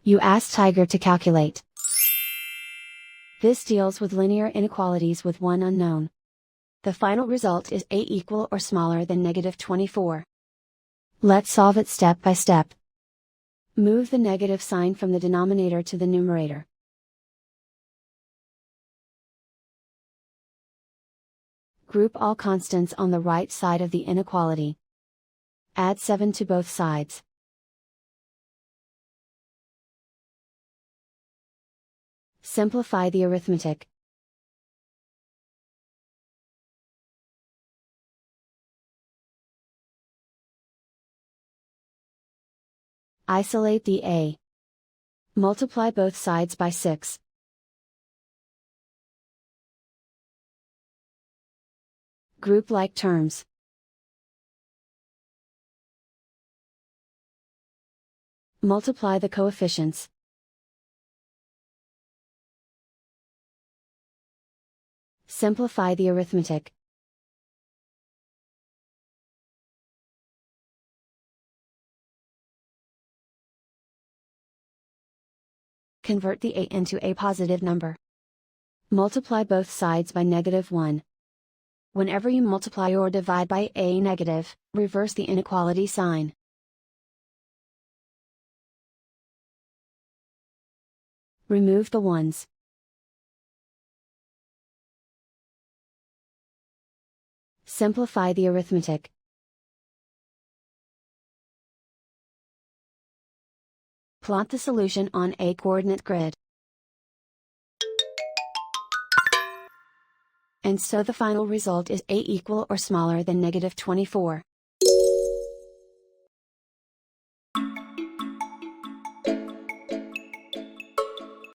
You ask Tiger to calculate. This deals with linear inequalities with one unknown. The final result is a equal or smaller than -24. Let's solve it step by step. Move the negative sign from the denominator to the numerator. Group all constants on the right side of the inequality. Add 7 to both sides. Simplify the arithmetic. Isolate the a. Multiply both sides by 6. Group like terms. Multiply the coefficients. Simplify the arithmetic. Convert the a into a positive number. Multiply both sides by -1. Whenever you multiply or divide by a negative, reverse the inequality sign. Remove the ones. Simplify the arithmetic. Plot the solution on a coordinate grid. And so the final result is a equal or smaller than -24.